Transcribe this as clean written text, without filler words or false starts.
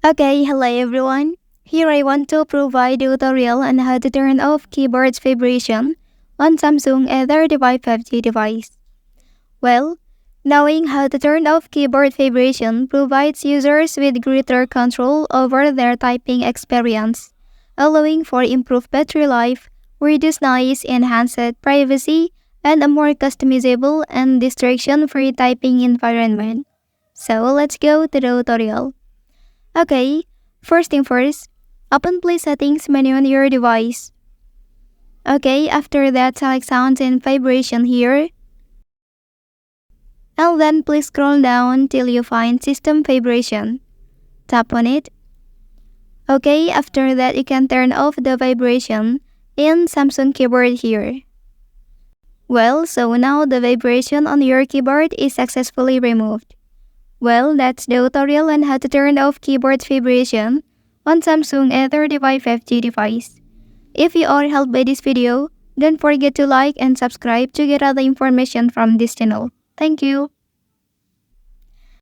Okay, hello everyone. Here I want to provide a tutorial on how to turn off keyboard's vibration on Samsung A35 5G device. Well, knowing how to turn off keyboard vibration provides users with greater control over their typing experience, allowing for improved battery life, reduced noise, enhanced privacy, and a more customizable and distraction-free typing environment. So let's go to the tutorial. Okay, first thing first, open Play Settings menu on your device. Okay, after that select Sounds and Vibration here. And then please scroll down till you find System Vibration. Tap on it. Okay, after that you can turn off the vibration in Samsung keyboard here. Well, so now the vibration on your keyboard is successfully removed. Well, that's the tutorial on how to turn off keyboard vibration on Samsung A35 5G device. If you are helped by this video, don't forget to like and subscribe to get other information from this channel. Thank you.